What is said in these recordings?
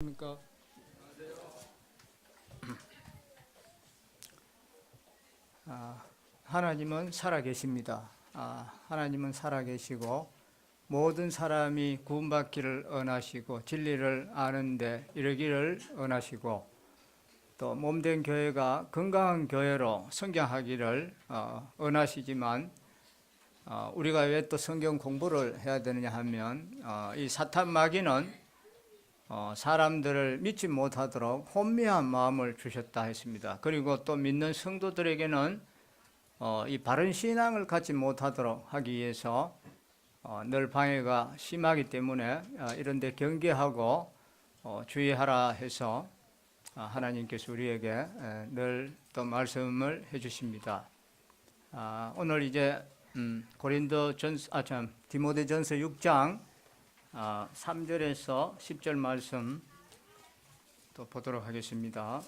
그러니까 하나님은 살아계십니다. 하나님은 살아계시고 모든 사람이 구원받기를 원하시고 진리를 아는데 이르기를 원하시고 또 몸된 교회가 건강한 교회로 성장하기를 원하시지만 우리가 왜 또 성경 공부를 해야 되느냐 하면 이 사탄 마귀는 사람들을 믿지 못하도록 혼미한 마음을 주셨다 했습니다. 그리고 또 믿는 성도들에게는 이 바른 신앙을 갖지 못하도록 하기 위해서 늘 방해가 심하기 때문에 이런 데 경계하고 주의하라 해서 하나님께서 우리에게 늘 또 말씀을 해 주십니다. 오늘 이제 디모데전서 6장 3절에서 10절 말씀 또 보도록 하겠습니다.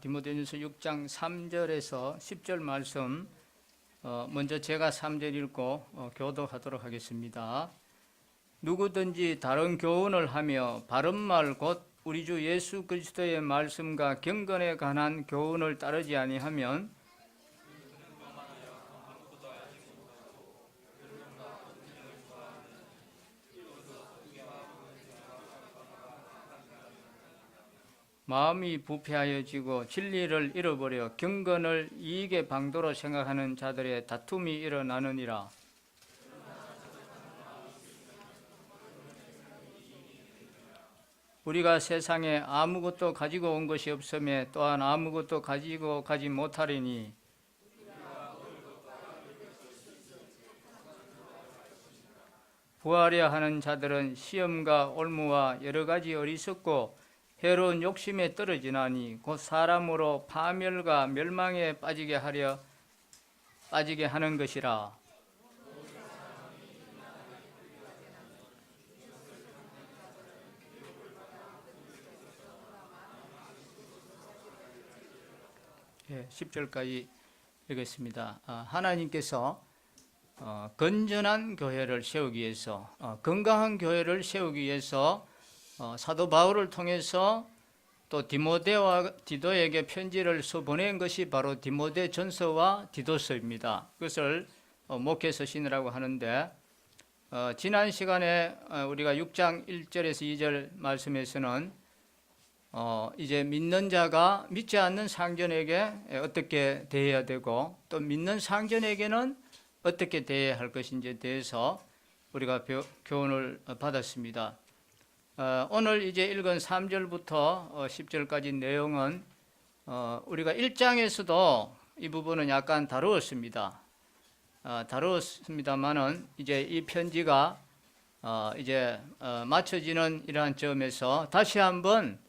디모데전서 6장 3절에서 10절 말씀 먼저 제가 3절 읽고 교독하도록 하겠습니다. 누구든지 다른 교훈을 하며 바른 말 곧 우리 주 예수 그리스도의 말씀과 경건에 관한 교훈을 따르지 아니하면 마음이 부패하여지고 진리를 잃어버려 경건을 이익의 방도로 생각하는 자들의 다툼이 일어나느니라. 우리가 세상에 아무것도 가지고 온 것이 없으며 또한 아무것도 가지고 가지 못하리니 부하려 하는 자들은 시험과 올무와 여러 가지 어리석고 해로운 욕심에 떨어지나니 곧 사람으로 파멸과 멸망에 빠지게 하는 것이라. 예, 10절까지 읽겠습니다. 하나님께서 건전한 교회를 세우기 위해서 건강한 교회를 세우기 위해서 사도 바울을 통해서 또 디모데와 디도에게 편지를 써보낸 것이 바로 디모데전서와 디도서입니다. 그것을 목회 서신이라고 하는데 지난 시간에 우리가 6장 1절에서 2절 말씀에서는 이제 믿는 자가 믿지 않는 상전에게 어떻게 대해야 되고 또 믿는 상전에게는 어떻게 대해야 할 것인지에 대해서 우리가 교훈을 받았습니다. 오늘 이제 읽은 3절부터 10절까지 내용은 우리가 1장에서도 이 부분은 약간 다루었습니다만은 이제 이 편지가 이제 맞춰지는 이러한 점에서 다시 한번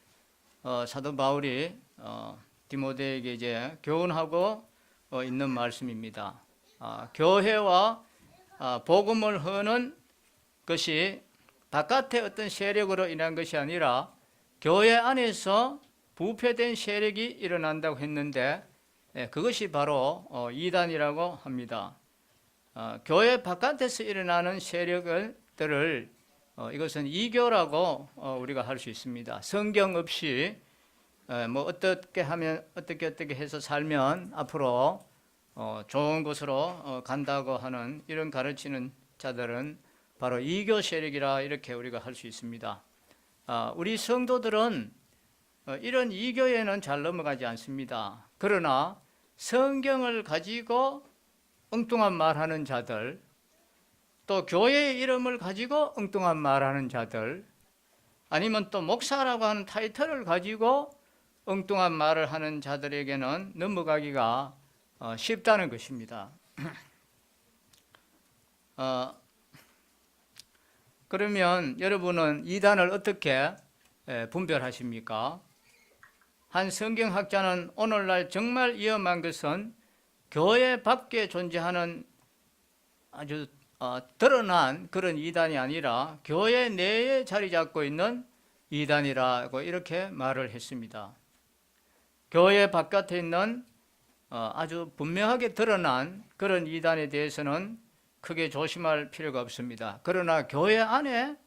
사도 바울이 디모데에게 이제 교훈하고 있는 말씀입니다. 교회와 복음을 흐는 것이 바깥의 어떤 세력으로 인한 것이 아니라 교회 안에서 부패된 세력이 일어난다고 했는데 그것이 바로 이단이라고 합니다. 교회 바깥에서 일어나는 세력들을 이것은 이교라고 우리가 할 수 있습니다. 성경 없이 뭐 어떻게 하면 어떻게 해서 살면 앞으로 좋은 곳으로 간다고 하는 이런 가르치는 자들은 바로 이교 세력이라 이렇게 우리가 할 수 있습니다. 우리 성도들은 이런 이교에는 잘 넘어가지 않습니다. 그러나 성경을 가지고 엉뚱한 말하는 자들, 또 교회의 이름을 가지고 엉뚱한 말하는 자들, 아니면 또 목사라고 하는 타이틀을 가지고 엉뚱한 말을 하는 자들에게는 넘어가기가 쉽다는 것입니다. 그러면 여러분은 이단을 어떻게 분별하십니까? 한 성경학자는 오늘날 정말 위험한 것은 교회 밖에 존재하는 아주 드러난 그런 이단이 아니라 교회 내에 자리 잡고 있는 이단이라고 이렇게 말을 했습니다. 교회 바깥에 있는 아주 분명하게 드러난 그런 이단에 대해서는 크게 조심할 필요가 없습니다. 그러나 교회 안에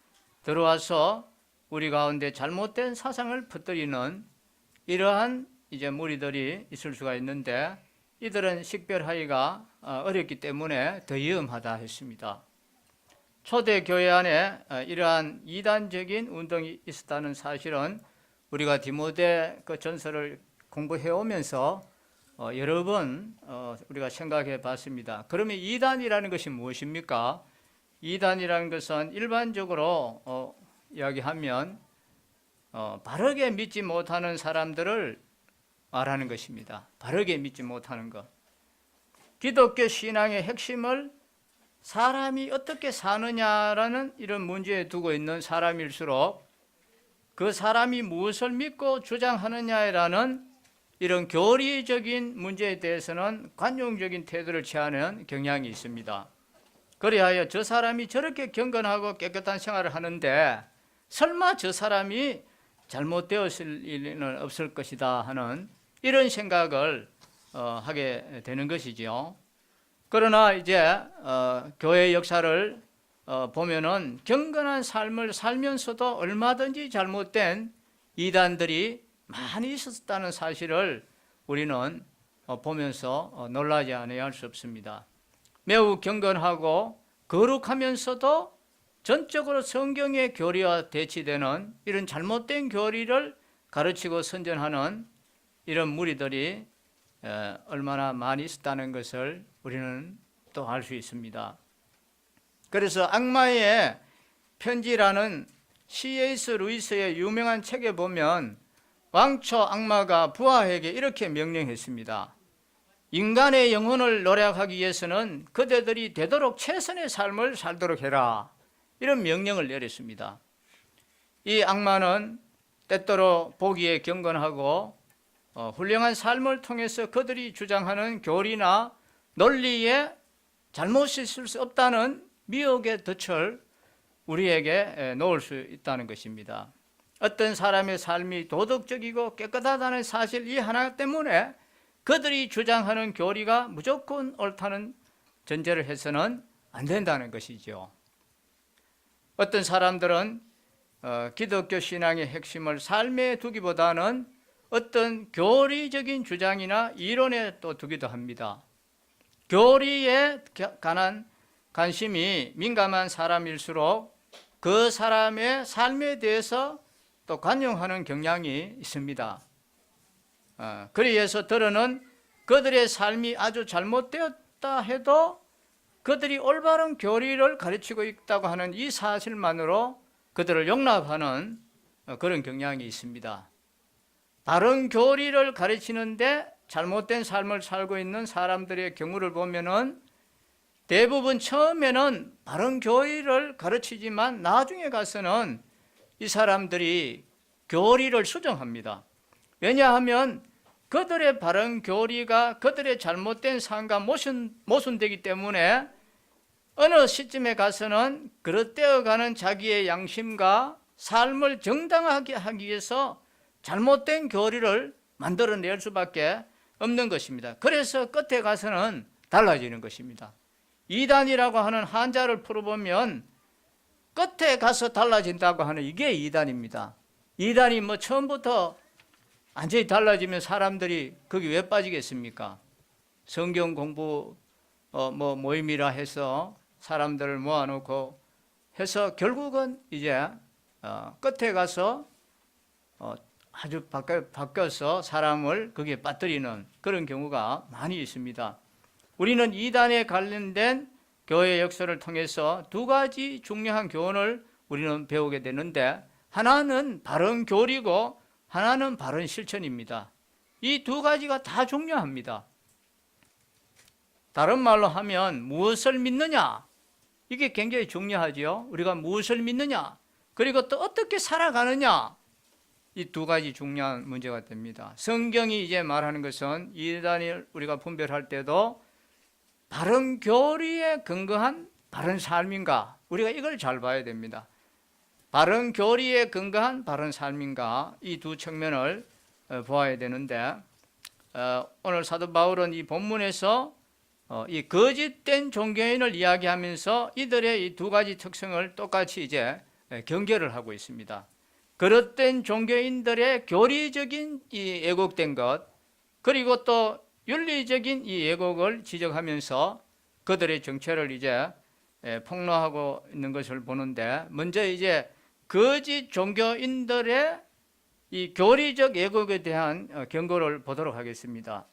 들어와서 우리 가운데 잘못된 사상을 퍼뜨리는 이러한 이제 무리들이 있을 수가 있는데, 이들은 식별하기가 어렵기 때문에 더 위험하다 했습니다. 초대 교회 안에 이러한 이단적인 운동이 있었다는 사실은 우리가 디모데 그 전서를 공부해 오면서 여러 번 우리가 생각해 봤습니다. 그러면 이단이라는 것이 무엇입니까? 이단이라는 것은 일반적으로 이야기하면 바르게 믿지 못하는 사람들을 말하는 것입니다. 바르게 믿지 못하는 것. 기독교 신앙의 핵심을 사람이 어떻게 사느냐라는 이런 문제에 두고 있는 사람일수록 그 사람이 무엇을 믿고 주장하느냐라는 이런 교리적인 문제에 대해서는 관용적인 태도를 취하는 경향이 있습니다. 그리하여 저 사람이 저렇게 경건하고 깨끗한 생활을 하는데 설마 저 사람이 잘못되었을 일은 없을 것이다 하는 이런 생각을 하게 되는 것이죠. 그러나 이제 교회 역사를 보면은 경건한 삶을 살면서도 얼마든지 잘못된 이단들이 많이 있었다는 사실을 우리는 보면서 놀라지 않아야 할 수 없습니다. 매우 경건하고 거룩하면서도 전적으로 성경의 교리와 대치되는 이런 잘못된 교리를 가르치고 선전하는 이런 무리들이 얼마나 많이 있었다는 것을 우리는 또 알 수 있습니다. 그래서 악마의 편지라는 C.S. 루이스의 유명한 책에 보면 왕초 악마가 부하에게 이렇게 명령했습니다. 인간의 영혼을 노력하기 위해서는 그대들이 되도록 최선의 삶을 살도록 해라. 이런 명령을 내렸습니다. 이 악마는 때때로 보기에 경건하고 훌륭한 삶을 통해서 그들이 주장하는 교리나 논리에 잘못이 있을 수 없다는 미혹의 덫을 우리에게 놓을 수 있다는 것입니다. 어떤 사람의 삶이 도덕적이고 깨끗하다는 사실 이 하나 때문에 그들이 주장하는 교리가 무조건 옳다는 전제를 해서는 안 된다는 것이죠. 어떤 사람들은 기독교 신앙의 핵심을 삶에 두기보다는 어떤 교리적인 주장이나 이론에 또 두기도 합니다. 교리에 관한 관심이 민감한 사람일수록 그 사람의 삶에 대해서 또 관용하는 경향이 있습니다. 그래서 들어는 그들의 삶이 아주 잘못되었다 해도 그들이 올바른 교리를 가르치고 있다고 하는 이 사실만으로 그들을 용납하는 그런 경향이 있습니다. 바른 교리를 가르치는데 잘못된 삶을 살고 있는 사람들의 경우를 보면은 대부분 처음에는 바른 교리를 가르치지만 나중에 가서는 이 사람들이 교리를 수정합니다. 왜냐하면 그들의 바른 교리가 그들의 잘못된 삶과 모순되기 때문에 어느 시점에 가서는 그릇되어가는 자기의 양심과 삶을 정당하게 하기 위해서 잘못된 교리를 만들어낼 수밖에 없는 것입니다. 그래서 끝에 가서는 달라지는 것입니다. 이단이라고 하는 한자를 풀어보면 끝에 가서 달라진다고 하는 이게 이단입니다. 이단이 뭐 처음부터 완전히 달라지면 사람들이 거기 왜 빠지겠습니까? 성경 공부 모임이라 해서 사람들을 모아놓고 해서 결국은 이제 끝에 가서 아주 바뀌어서 사람을 거기에 빠뜨리는 그런 경우가 많이 있습니다. 우리는 이단에 관련된 교회 역사를 통해서 두 가지 중요한 교훈을 우리는 배우게 되는데, 하나는 바른 교리고 하나는 바른 실천입니다. 이 두 가지가 다 중요합니다. 다른 말로 하면 무엇을 믿느냐, 이게 굉장히 중요하죠. 우리가 무엇을 믿느냐, 그리고 또 어떻게 살아가느냐, 이 두 가지 중요한 문제가 됩니다. 성경이 이제 말하는 것은 이단을 우리가 분별할 때도 바른 교리에 근거한 바른 삶인가, 우리가 이걸 잘 봐야 됩니다. 바른 교리에 근거한 바른 삶인가, 이 두 측면을 보아야 되는데, 오늘 사도 바울은 이 본문에서 이 거짓된 종교인을 이야기하면서 이들의 이 두 가지 특성을 똑같이 이제 경계를 하고 있습니다. 그릇된 종교인들의 교리적인 이 왜곡된 것, 그리고 또 윤리적인 이 왜곡을 지적하면서 그들의 정체를 이제 폭로하고 있는 것을 보는데, 먼저 이제 거짓 종교인들의 이 교리적 왜곡에 대한 경고를 보도록 하겠습니다.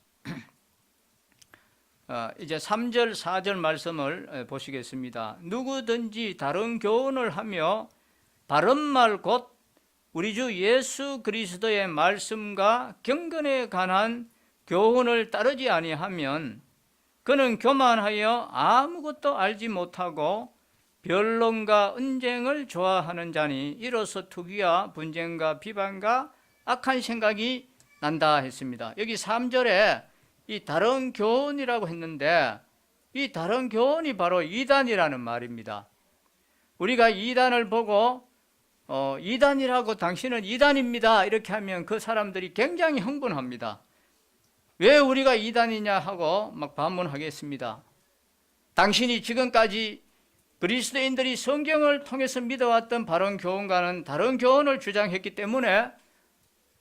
이제 3절, 4절 말씀을 보시겠습니다. 누구든지 다른 교훈을 하며 바른 말 곧 우리 주 예수 그리스도의 말씀과 경건에 관한 교훈을 따르지 아니하면 그는 교만하여 아무것도 알지 못하고 변론과 언쟁을 좋아하는 자니 이로써 투기와 분쟁과 비방과 악한 생각이 난다 했습니다. 여기 3절에 이 다른 교훈이라고 했는데, 이 다른 교훈이 바로 이단이라는 말입니다. 우리가 이단을 보고 이단이라고 당신은 이단입니다 이렇게 하면 그 사람들이 굉장히 흥분합니다. 왜 우리가 이단이냐 하고 막 반문하겠습니다. 당신이 지금까지 그리스도인들이 성경을 통해서 믿어왔던 바른 교훈과는 다른 교훈을 주장했기 때문에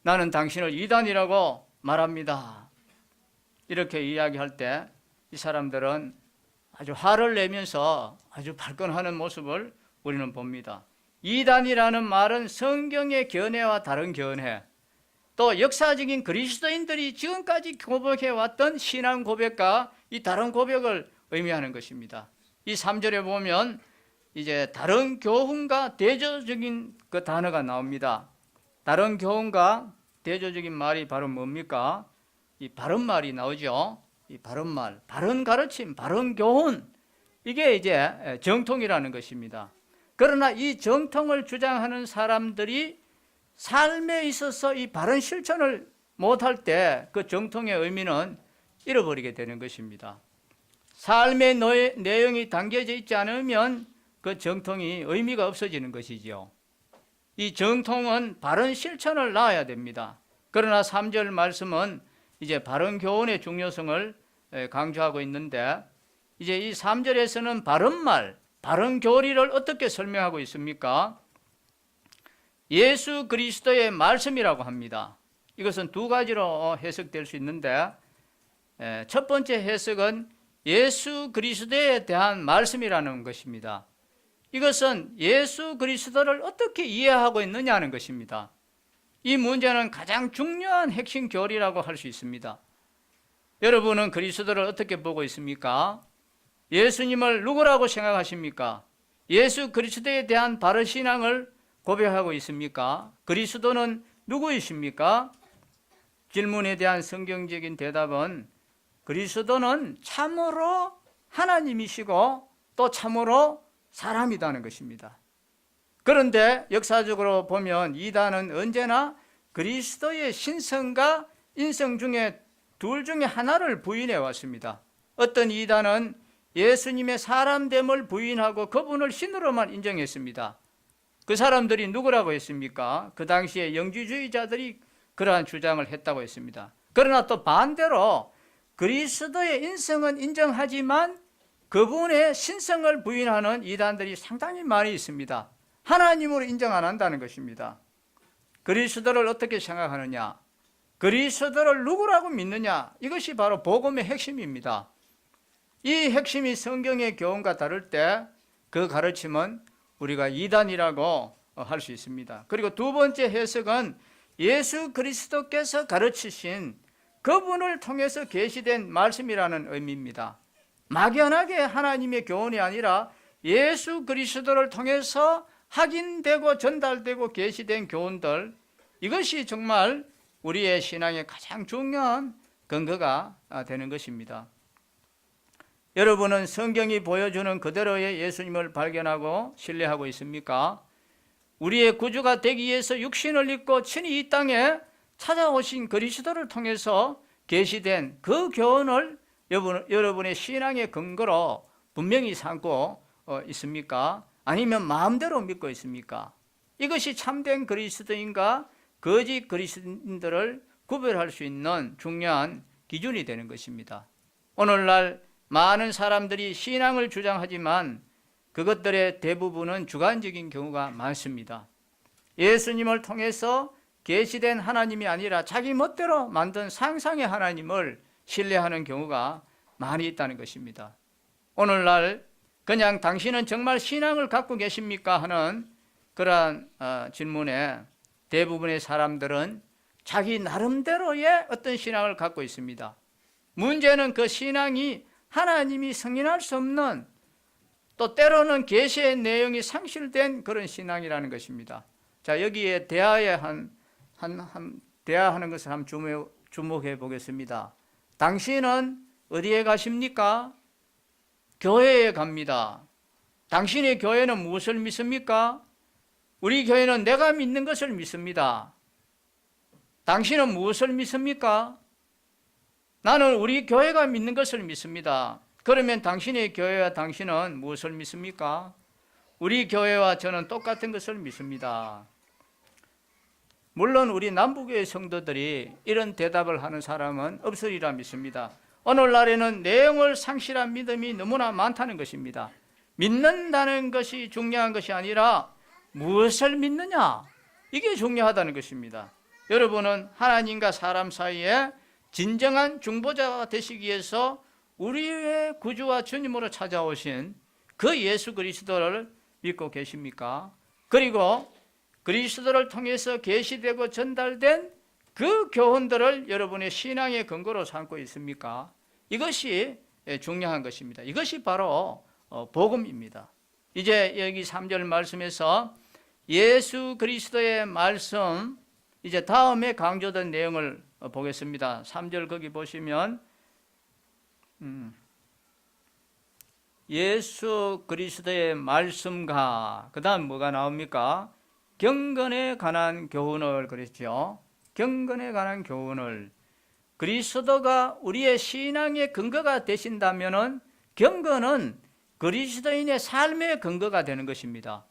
나는 당신을 이단이라고 말합니다. 이렇게 이야기할 때 이 사람들은 아주 화를 내면서 아주 발끈하는 모습을 우리는 봅니다. 이단이라는 말은 성경의 견해와 다른 견해, 또 역사적인 그리스도인들이 지금까지 고백해왔던 신앙 고백과 이 다른 고백을 의미하는 것입니다. 이 3절에 보면 이제 다른 교훈과 대조적인 그 단어가 나옵니다. 다른 교훈과 대조적인 말이 바로 뭡니까? 이 바른 말이 나오죠. 이 바른 말, 바른 가르침, 바른 교훈, 이게 이제 정통이라는 것입니다. 그러나 이 정통을 주장하는 사람들이 삶에 있어서 이 바른 실천을 못할 때 그 정통의 의미는 잃어버리게 되는 것입니다. 삶의 내용이 담겨져 있지 않으면 그 정통이 의미가 없어지는 것이죠. 이 정통은 바른 실천을 낳아야 됩니다. 그러나 3절 말씀은 이제 바른 교훈의 중요성을 강조하고 있는데, 이제 이 3절에서는 바른 말, 바른 교리를 어떻게 설명하고 있습니까? 예수 그리스도의 말씀이라고 합니다. 이것은 두 가지로 해석될 수 있는데, 첫 번째 해석은 예수 그리스도에 대한 말씀이라는 것입니다. 이것은 예수 그리스도를 어떻게 이해하고 있느냐는 것입니다. 이 문제는 가장 중요한 핵심 교리라고 할 수 있습니다. 여러분은 그리스도를 어떻게 보고 있습니까? 예수님을 누구라고 생각하십니까? 예수 그리스도에 대한 바른 신앙을 고백하고 있습니까? 그리스도는 누구이십니까? 질문에 대한 성경적인 대답은 그리스도는 참으로 하나님이시고 또 참으로 사람이라는 것입니다. 그런데 역사적으로 보면 이단은 언제나 그리스도의 신성과 인성 중에 둘 중에 하나를 부인해 왔습니다. 어떤 이단은 예수님의 사람됨을 부인하고 그분을 신으로만 인정했습니다. 그 사람들이 누구라고 했습니까? 그 당시에 영주주의자들이 그러한 주장을 했다고 했습니다. 그러나 또 반대로 그리스도의 인성은 인정하지만 그분의 신성을 부인하는 이단들이 상당히 많이 있습니다. 하나님으로 인정 안 한다는 것입니다. 그리스도를 어떻게 생각하느냐? 그리스도를 누구라고 믿느냐? 이것이 바로 복음의 핵심입니다. 이 핵심이 성경의 교훈과 다를 때 그 가르침은 우리가 이단이라고 할 수 있습니다. 그리고 두 번째 해석은 예수 그리스도께서 가르치신 그분을 통해서 계시된 말씀이라는 의미입니다. 막연하게 하나님의 교훈이 아니라 예수 그리스도를 통해서 확인되고 전달되고 계시된 교훈들, 이것이 정말 우리의 신앙의 가장 중요한 근거가 되는 것입니다. 여러분은 성경이 보여주는 그대로의 예수님을 발견하고 신뢰하고 있습니까? 우리의 구주가 되기 위해서 육신을 입고 친히 이 땅에 찾아오신 그리스도를 통해서 계시된 그 교훈을 여러분의 신앙의 근거로 분명히 삼고 있습니까? 아니면 마음대로 믿고 있습니까? 이것이 참된 그리스도인과 거짓 그리스도인들을 구별할 수 있는 중요한 기준이 되는 것입니다. 오늘날 많은 사람들이 신앙을 주장하지만 그것들의 대부분은 주관적인 경우가 많습니다. 예수님을 통해서 계시된 하나님이 아니라 자기 멋대로 만든 상상의 하나님을 신뢰하는 경우가 많이 있다는 것입니다. 오늘날 그냥 당신은 정말 신앙을 갖고 계십니까? 하는 그러한 질문에 대부분의 사람들은 자기 나름대로의 어떤 신앙을 갖고 있습니다. 문제는 그 신앙이 하나님이 승인할 수 없는, 또 때로는 계시의 내용이 상실된 그런 신앙이라는 것입니다. 자, 여기에 대하는 것을 한번 주목해 보겠습니다. 당신은 어디에 가십니까? 교회에 갑니다. 당신의 교회는 무엇을 믿습니까? 우리 교회는 내가 믿는 것을 믿습니다. 당신은 무엇을 믿습니까? 나는 우리 교회가 믿는 것을 믿습니다. 그러면 당신의 교회와 당신은 무엇을 믿습니까? 우리 교회와 저는 똑같은 것을 믿습니다. 물론 우리 남부교회 성도들이 이런 대답을 하는 사람은 없으리라 믿습니다. 오늘날에는 내용을 상실한 믿음이 너무나 많다는 것입니다. 믿는다는 것이 중요한 것이 아니라 무엇을 믿느냐, 이게 중요하다는 것입니다. 여러분은 하나님과 사람 사이에 진정한 중보자가 되시기 위해서 우리의 구주와 주님으로 찾아오신 그 예수 그리스도를 믿고 계십니까? 그리고 그리스도를 통해서 계시되고 전달된 그 교훈들을 여러분의 신앙의 근거로 삼고 있습니까? 이것이 중요한 것입니다. 이것이 바로 복음입니다. 이제 여기 3절 말씀에서 예수 그리스도의 말씀, 이제 다음에 강조된 내용을 보겠습니다. 3절 거기 보시면 예수 그리스도의 말씀과 그 다음 뭐가 나옵니까? 경건에 관한 교훈을 그랬죠. 경건에 관한 교훈을, 그리스도가 우리의 신앙의 근거가 되신다면은 경건은 그리스도인의 삶의 근거가 되는 것입니다.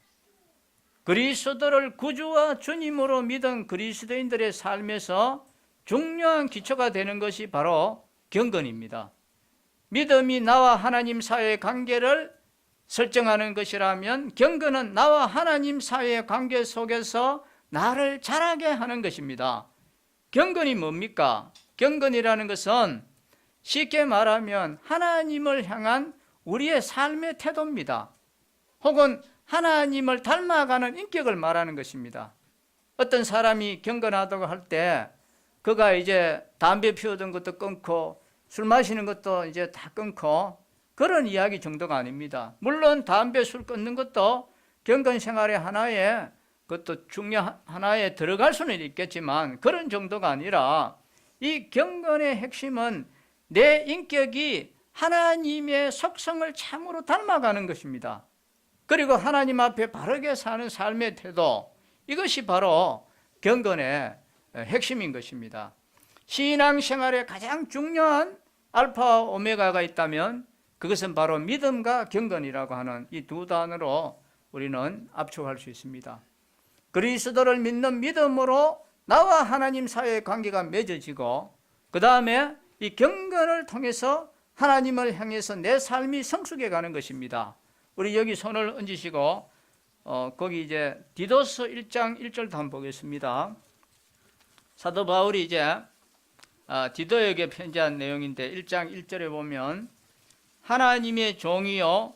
그리스도를 구주와 주님으로 믿은 그리스도인들의 삶에서 중요한 기초가 되는 것이 바로 경건입니다. 믿음이 나와 하나님 사이의 관계를 설정하는 것이라면 경건은 나와 하나님 사이의 관계 속에서 나를 자라게 하는 것입니다. 경건이 뭡니까? 경건이라는 것은 쉽게 말하면 하나님을 향한 우리의 삶의 태도입니다. 혹은 하나님을 닮아가는 인격을 말하는 것입니다. 어떤 사람이 경건하다고 할 때 그가 이제 담배 피우던 것도 끊고 술 마시는 것도 이제 다 끊고 그런 이야기 정도가 아닙니다. 물론 담배, 술 끊는 것도 경건 생활의 하나의 그것도 중요 하나에 들어갈 수는 있겠지만 그런 정도가 아니라 이 경건의 핵심은 내 인격이 하나님의 속성을 참으로 닮아가는 것입니다. 그리고 하나님 앞에 바르게 사는 삶의 태도, 이것이 바로 경건의 핵심인 것입니다. 신앙생활에 가장 중요한 알파와 오메가가 있다면 그것은 바로 믿음과 경건이라고 하는 이 두 단어로 우리는 압축할 수 있습니다. 그리스도를 믿는 믿음으로 나와 하나님 사이의 관계가 맺어지고 그 다음에 이 경건을 통해서 하나님을 향해서 내 삶이 성숙해 가는 것입니다. 우리 여기 손을 얹으시고 거기 이제 디도서 1장 1절도 한번 보겠습니다. 사도 바울이 이제 디도에게 편지한 내용인데 1장 1절에 보면 하나님의 종이요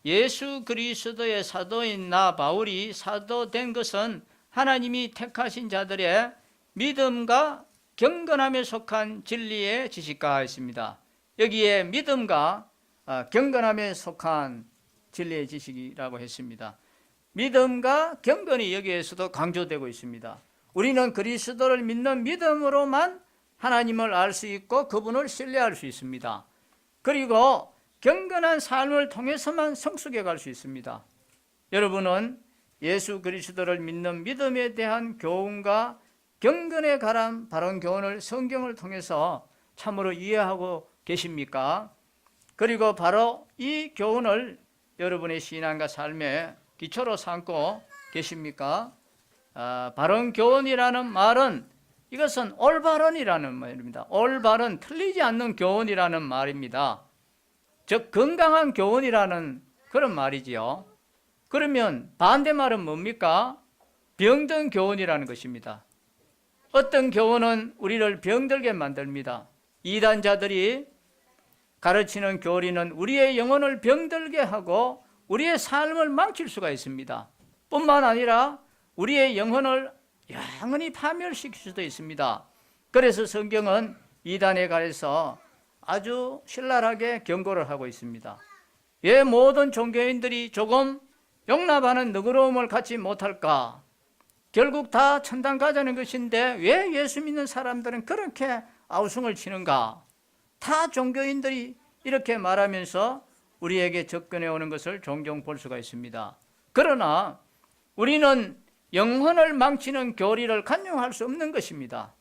예수 그리스도의 사도인 나 바울이 사도된 것은 하나님이 택하신 자들의 믿음과 경건함에 속한 진리의 지식과 있습니다. 여기에 믿음과 경건함에 속한 진리의 지식이라고 했습니다. 믿음과 경건이 여기에서도 강조되고 있습니다. 우리는 그리스도를 믿는 믿음으로만 하나님을 알 수 있고 그분을 신뢰할 수 있습니다. 그리고 경건한 삶을 통해서만 성숙해 갈 수 있습니다. 여러분은 예수 그리스도를 믿는 믿음에 대한 교훈과 경건에 관한 바른 교훈을 성경을 통해서 참으로 이해하고 계십니까? 그리고 바로 이 교훈을 여러분의 신앙과 삶의 기초로 삼고 계십니까? 바른 교훈이라는 말은 이것은 올바른이라는 말입니다. 올바른, 틀리지 않는 교훈이라는 말입니다. 즉 건강한 교훈이라는 그런 말이지요. 그러면 반대말은 뭡니까? 병든 교훈이라는 것입니다. 어떤 교훈은 우리를 병들게 만듭니다. 이단자들이 가르치는 교리는 우리의 영혼을 병들게 하고 우리의 삶을 망칠 수가 있습니다. 뿐만 아니라 우리의 영혼을 영원히 파멸시킬 수도 있습니다. 그래서 성경은 이단에 관해서 아주 신랄하게 경고를 하고 있습니다. 왜 모든 종교인들이 조금 용납하는 너그러움을 갖지 못할까? 결국 다 천당 가자는 것인데 왜 예수 믿는 사람들은 그렇게 아우성을 치는가? 타 종교인들이 이렇게 말하면서 우리에게 접근해 오는 것을 종종 볼 수가 있습니다. 그러나 우리는 영혼을 망치는 교리를 간용할 수 없는 것입니다.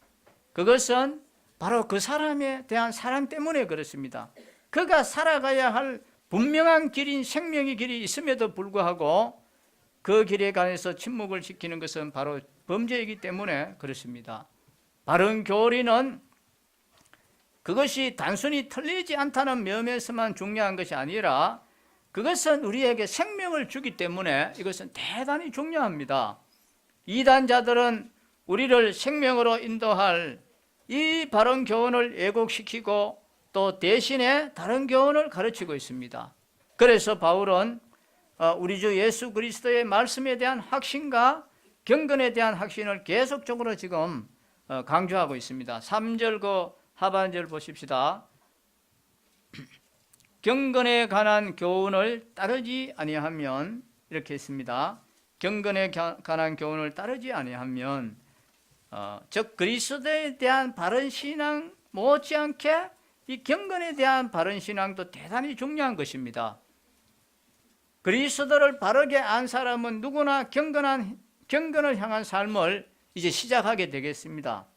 그것은 바로 그 사람에 대한 사랑 때문에 그렇습니다. 그가 살아가야 할 분명한 길인 생명의 길이 있음에도 불구하고 그 길에 관해서 침묵을 지키는 것은 바로 범죄이기 때문에 그렇습니다. 바른 교리는 그것이 단순히 틀리지 않다는 면에서만 중요한 것이 아니라 그것은 우리에게 생명을 주기 때문에 이것은 대단히 중요합니다. 이단자들은 우리를 생명으로 인도할 이 바른 교훈을 왜곡시키고 또 대신에 다른 교훈을 가르치고 있습니다. 그래서 바울은 우리 주 예수 그리스도의 말씀에 대한 확신과 경건에 대한 확신을 계속적으로 지금 강조하고 있습니다. 3절 그 하반절 보십시다. 경건에 관한 교훈을 따르지 아니하면, 이렇게 했습니다. 경건에 관한 교훈을 따르지 아니하면, 즉 그리스도에 대한 바른 신앙 못지않게 이 경건에 대한 바른 신앙도 대단히 중요한 것입니다. 그리스도를 바르게 안 사람은 누구나 경건을 향한 삶을 이제 시작하게 되겠습니다.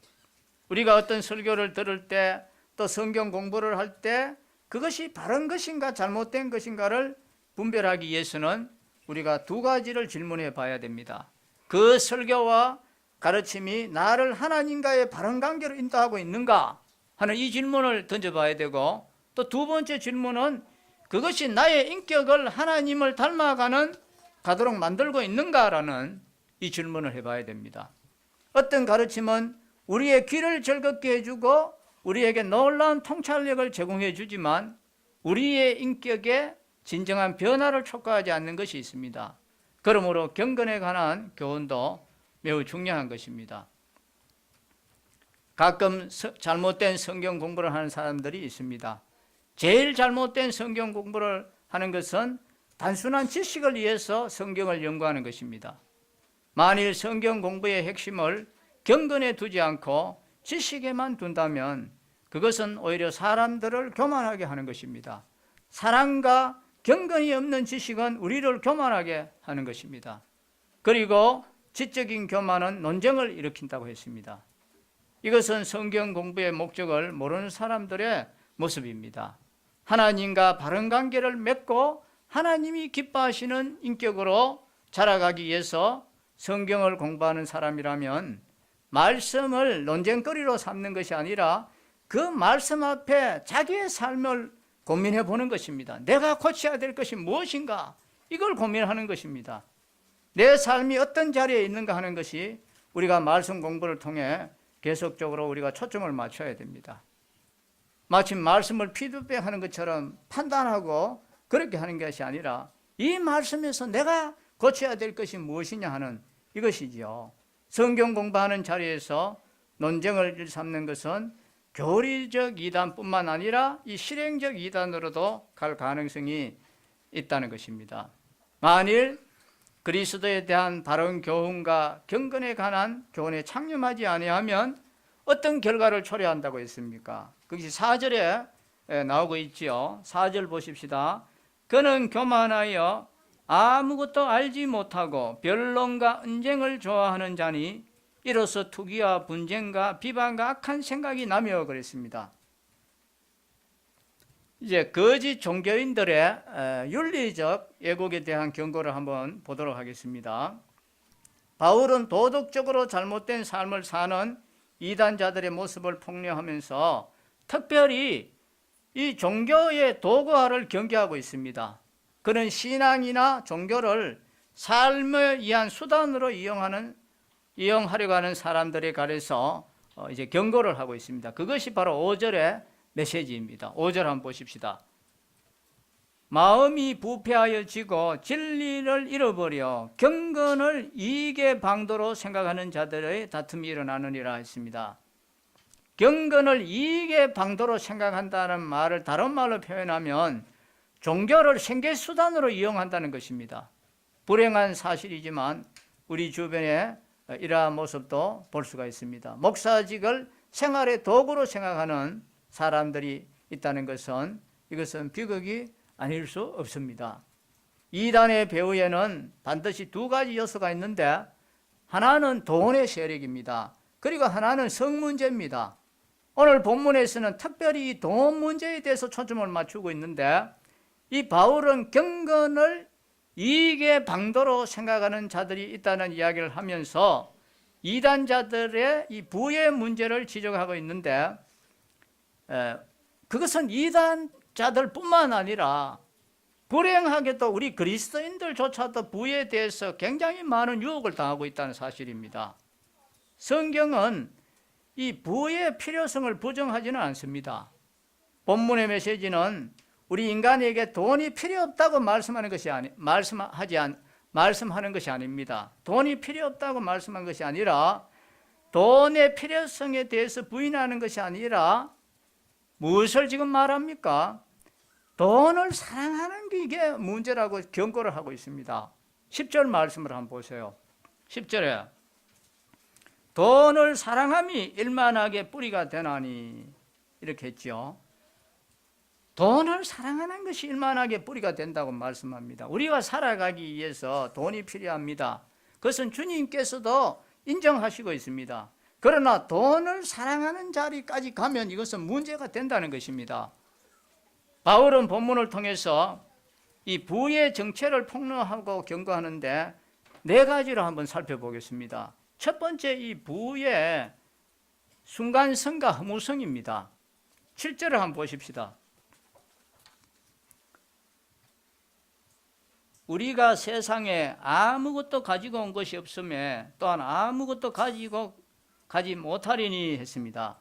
우리가 어떤 설교를 들을 때 또 성경 공부를 할 때 그것이 바른 것인가 잘못된 것인가를 분별하기 위해서는 우리가 두 가지를 질문해 봐야 됩니다. 그 설교와 가르침이 나를 하나님과의 바른 관계로 인도하고 있는가 하는 이 질문을 던져봐야 되고, 또 두 번째 질문은 그것이 나의 인격을 하나님을 닮아가는 가도록 만들고 있는가라는 이 질문을 해봐야 됩니다. 어떤 가르침은 우리의 귀를 즐겁게 해주고 우리에게 놀라운 통찰력을 제공해 주지만 우리의 인격에 진정한 변화를 촉구하지 않는 것이 있습니다. 그러므로 경건에 관한 교훈도 매우 중요한 것입니다. 가끔 잘못된 성경 공부를 하는 사람들이 있습니다. 제일 잘못된 성경 공부를 하는 것은 단순한 지식을 위해서 성경을 연구하는 것입니다. 만일 성경 공부의 핵심을 경건에 두지 않고 지식에만 둔다면 그것은 오히려 사람들을 교만하게 하는 것입니다. 사랑과 경건이 없는 지식은 우리를 교만하게 하는 것입니다. 그리고 지적인 교만은 논쟁을 일으킨다고 했습니다. 이것은 성경 공부의 목적을 모르는 사람들의 모습입니다. 하나님과 바른 관계를 맺고 하나님이 기뻐하시는 인격으로 자라가기 위해서 성경을 공부하는 사람이라면 말씀을 논쟁거리로 삼는 것이 아니라 그 말씀 앞에 자기의 삶을 고민해 보는 것입니다. 내가 고쳐야 될 것이 무엇인가? 이걸 고민하는 것입니다. 내 삶이 어떤 자리에 있는가 하는 것이 우리가 말씀 공부를 통해 계속적으로 우리가 초점을 맞춰야 됩니다. 마치 말씀을 피드백하는 것처럼 판단하고 그렇게 하는 것이 아니라 이 말씀에서 내가 고쳐야 될 것이 무엇이냐 하는 이것이지요. 성경 공부하는 자리에서 논쟁을 일삼는 것은 교리적 이단뿐만 아니라 이 실행적 이단으로도 갈 가능성이 있다는 것입니다. 만일 그리스도에 대한 바른 교훈과 경건에 관한 교훈에 창념하지 아니하면 어떤 결과를 초래한다고 했습니까? 그것이 4절에 나오고 있지요. 4절 보십시다. 그는 교만하여 아무것도 알지 못하고 변론과 언쟁을 좋아하는 자니 이로써 투기와 분쟁과 비방과 악한 생각이 나며 그랬습니다. 이제 거짓 종교인들의 윤리적 왜곡에 대한 경고를 한번 보도록 하겠습니다. 바울은 도덕적으로 잘못된 삶을 사는 이단자들의 모습을 폭로하면서 특별히 이 종교의 도구화를 경계하고 있습니다. 그는 신앙이나 종교를 삶을 위한 수단으로 이용하려고 하는 사람들에 관해서 이제 경고를 하고 있습니다. 그것이 바로 5절의 메시지입니다. 5절 한번 보십시다. 마음이 부패하여지고 진리를 잃어버려 경건을 이익의 방도로 생각하는 자들의 다툼이 일어나느니라 했습니다. 경건을 이익의 방도로 생각한다는 말을 다른 말로 표현하면 종교를 생계수단으로 이용한다는 것입니다. 불행한 사실이지만 우리 주변에 이러한 모습도 볼 수가 있습니다. 목사직을 생활의 도구로 생각하는 사람들이 있다는 것은 이것은 비극이 아닐 수 없습니다. 이단의 배후에는 반드시 두 가지 요소가 있는데 하나는 돈의 세력입니다. 그리고 하나는 성 문제입니다. 오늘 본문에서는 특별히 이 돈 문제에 대해서 초점을 맞추고 있는데 이 바울은 경건을 이익의 방도로 생각하는 자들이 있다는 이야기를 하면서 이단자들의 이 부의 문제를 지적하고 있는데 그것은 이단자들뿐만 아니라 불행하게도 우리 그리스도인들조차도 부에 대해서 굉장히 많은 유혹을 당하고 있다는 사실입니다. 성경은 이 부의 필요성을 부정하지는 않습니다. 본문의 메시지는 우리 인간에게 돈이 필요 없다고 말씀하는 것이 아닙니다. 돈이 필요 없다고 말씀한 것이 아니라 돈의 필요성에 대해서 부인하는 것이 아니라 무엇을 지금 말합니까? 돈을 사랑하는 게 이게 문제라고 경고를 하고 있습니다. 10절 말씀을 한번 보세요. 10절에 돈을 사랑함이 일만하게 뿌리가 되나니 이렇게 했죠. 돈을 사랑하는 것이 일만하게 뿌리가 된다고 말씀합니다. 우리가 살아가기 위해서 돈이 필요합니다. 그것은 주님께서도 인정하시고 있습니다. 그러나 돈을 사랑하는 자리까지 가면 이것은 문제가 된다는 것입니다. 바울은 본문을 통해서 이 부의 정체를 폭로하고 경고하는데 네 가지로 한번 살펴보겠습니다. 첫 번째, 이 부의 순간성과 허무성입니다. 7절을 한번 보십시다. 우리가 세상에 아무것도 가지고 온 것이 없음에 또한 아무것도 가지 못하리니 했습니다.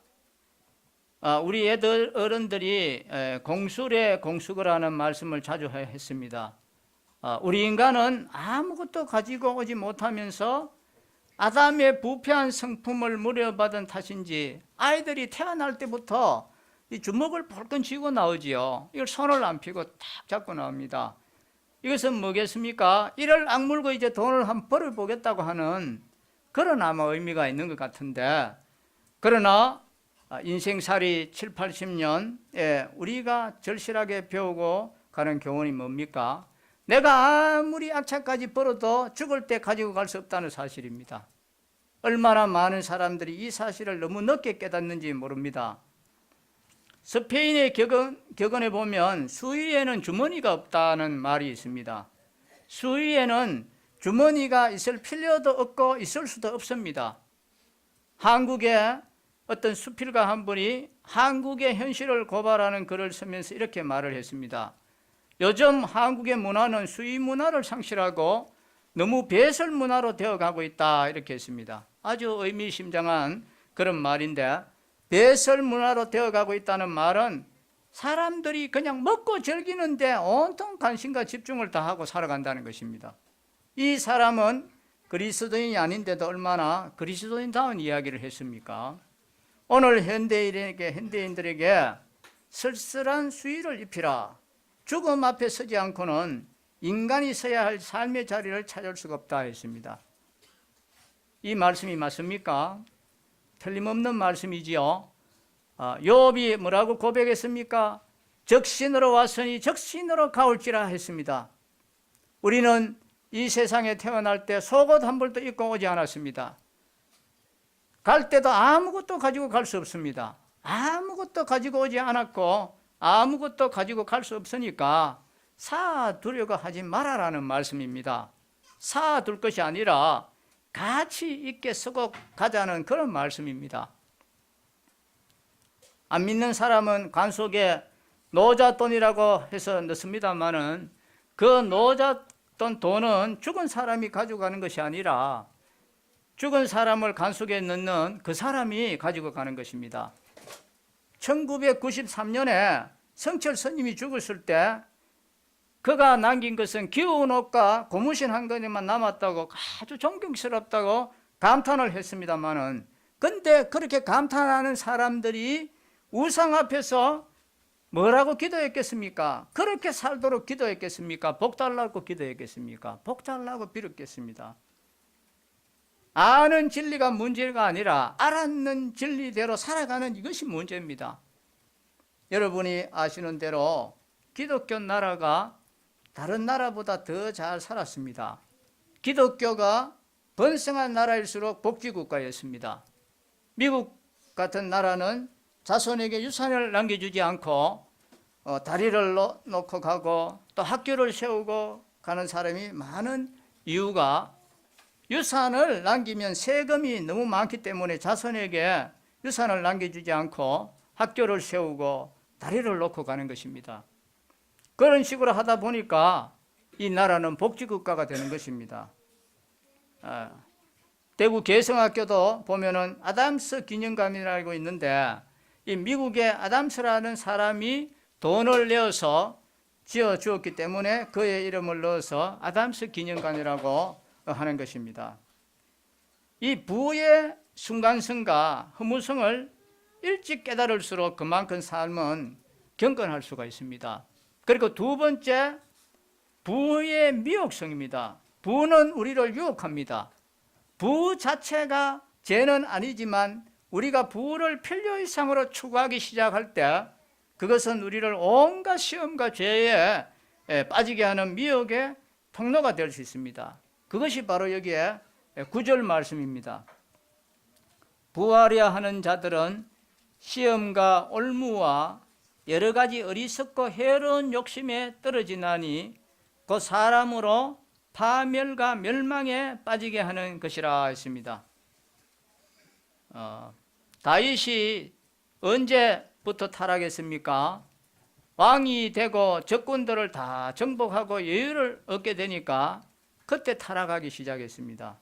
우리 애들 어른들이 공술에 공수거라는 말씀을 자주 했습니다. 우리 인간은 아무것도 가지고 오지 못하면서 아담의 부패한 성품을 물려받은 탓인지 아이들이 태어날 때부터 이 주먹을 벌건 쥐고 나오지요. 이걸 손을 안 펴고 탁 잡고 나옵니다. 이것은 뭐겠습니까? 이를 악물고 이제 돈을 한번 벌어보겠다고 하는 그런 아마 의미가 있는 것 같은데, 그러나 인생살이 7, 80년에 우리가 절실하게 배우고 가는 교훈이 뭡니까? 내가 아무리 악착까지 벌어도 죽을 때 가지고 갈 수 없다는 사실입니다. 얼마나 많은 사람들이 이 사실을 너무 늦게 깨닫는지 모릅니다. 스페인의 격언에 보면 수위에는 주머니가 없다는 말이 있습니다. 수위에는 주머니가 있을 필요도 없고 있을 수도 없습니다. 한국의 어떤 수필가 한 분이 한국의 현실을 고발하는 글을 쓰면서 이렇게 말을 했습니다. 요즘 한국의 문화는 수위 문화를 상실하고 너무 배설 문화로 되어가고 있다, 이렇게 했습니다. 아주 의미심장한 그런 말인데, 배설 문화로 되어가고 있다는 말은 사람들이 그냥 먹고 즐기는데 온통 관심과 집중을 다하고 살아간다는 것입니다. 이 사람은 그리스도인이 아닌데도 얼마나 그리스도인다운 이야기를 했습니까? 오늘 현대인들에게 쓸쓸한 수위를 입히라. 죽음 앞에 서지 않고는 인간이 서야 할 삶의 자리를 찾을 수가 없다 했습니다. 이 말씀이 맞습니까? 틀림없는 말씀이지요. 욥이 뭐라고 고백했습니까? 적신으로 왔으니 적신으로 가올지라 했습니다. 우리는 이 세상에 태어날 때 속옷 한 벌도 입고 오지 않았습니다. 갈 때도 아무것도 가지고 갈 수 없습니다. 아무것도 가지고 오지 않았고 아무것도 가지고 갈 수 없으니까 사두려고 하지 말아라는 말씀입니다. 사둘 것이 아니라 가치 있게 쓰고 가자는 그런 말씀입니다. 안 믿는 사람은 관속에 노잣돈이라고 해서 넣습니다만은 그 노잣돈 돈은 죽은 사람이 가지고 가는 것이 아니라 죽은 사람을 관속에 넣는 그 사람이 가지고 가는 것입니다. 1993년에 성철 스님이 죽었을 때 그가 남긴 것은 귀여운 옷과 고무신 한 건에만 남았다고 아주 존경스럽다고 감탄을 했습니다마는, 근데 그렇게 감탄하는 사람들이 우상 앞에서 뭐라고 기도했겠습니까? 그렇게 살도록 기도했겠습니까? 복 달라고 기도했겠습니까? 복 달라고 빌었겠습니다. 아는 진리가 문제가 아니라 알았는 진리대로 살아가는 이것이 문제입니다. 여러분이 아시는 대로 기독교 나라가 다른 나라보다 더 잘 살았습니다. 기독교가 번성한 나라일수록 복지국가였습니다. 미국 같은 나라는 자손에게 유산을 남겨주지 않고 다리를 놓고 가고 또 학교를 세우고 가는 사람이 많은 이유가, 유산을 남기면 세금이 너무 많기 때문에 자손에게 유산을 남겨주지 않고 학교를 세우고 다리를 놓고 가는 것입니다. 그런 식으로 하다 보니까 이 나라는 복지국가가 되는 것입니다. 대구 개성학교도 보면은 아담스 기념관이라고 있는데, 이 미국의 아담스라는 사람이 돈을 내어서 지어 주었기 때문에 그의 이름을 넣어서 아담스 기념관이라고 하는 것입니다. 이 부의 순간성과 허무성을 일찍 깨달을수록 그만큼 삶은 경건할 수가 있습니다. 그리고 두 번째, 부의 미혹성입니다. 부는 우리를 유혹합니다. 부 자체가 죄는 아니지만 우리가 부를 필요 이상으로 추구하기 시작할 때 그것은 우리를 온갖 시험과 죄에 빠지게 하는 미혹의 통로가 될 수 있습니다. 그것이 바로 여기에 9절 말씀입니다. 부하려 하는 자들은 시험과 올무와 여러 가지 어리석고 해로운 욕심에 떨어지나니 그 사람으로 파멸과 멸망에 빠지게 하는 것이라 했습니다. 다윗이 언제부터 타락했습니까? 왕이 되고 적군들을 다 정복하고 여유를 얻게 되니까 그때 타락하기 시작했습니다.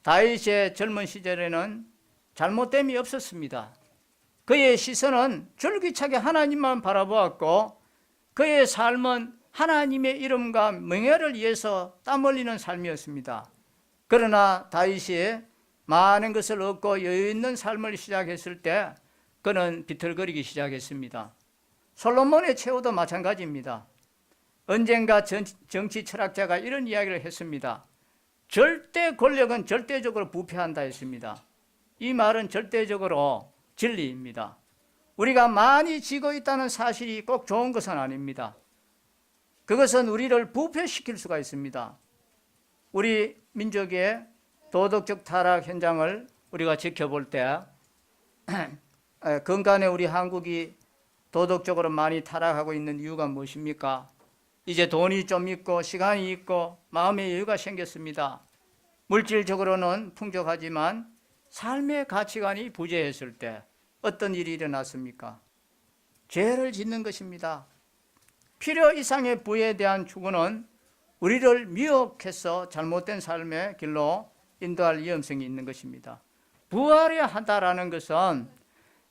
다윗의 젊은 시절에는 잘못됨이 없었습니다. 그의 시선은 줄기차게 하나님만 바라보았고 그의 삶은 하나님의 이름과 명예를 위해서 땀 흘리는 삶이었습니다. 그러나 다윗이 많은 것을 얻고 여유 있는 삶을 시작했을 때 그는 비틀거리기 시작했습니다. 솔로몬의 최후도 마찬가지입니다. 언젠가 정치 철학자가 이런 이야기를 했습니다. 절대 권력은 절대적으로 부패한다 했습니다. 이 말은 절대적으로 진리입니다. 우리가 많이 쥐고 있다는 사실이 꼭 좋은 것은 아닙니다. 그것은 우리를 부패시킬 수가 있습니다. 우리 민족의 도덕적 타락 현장을 우리가 지켜볼 때 근간에 우리 한국이 도덕적으로 많이 타락하고 있는 이유가 무엇입니까? 이제 돈이 좀 있고 시간이 있고 마음의 여유가 생겼습니다. 물질적으로는 풍족하지만 삶의 가치관이 부재했을 때 어떤 일이 일어났습니까? 죄를 짓는 것입니다. 필요 이상의 부에 대한 추구는 우리를 미혹해서 잘못된 삶의 길로 인도할 위험성이 있는 것입니다. 부하려 하다라는 것은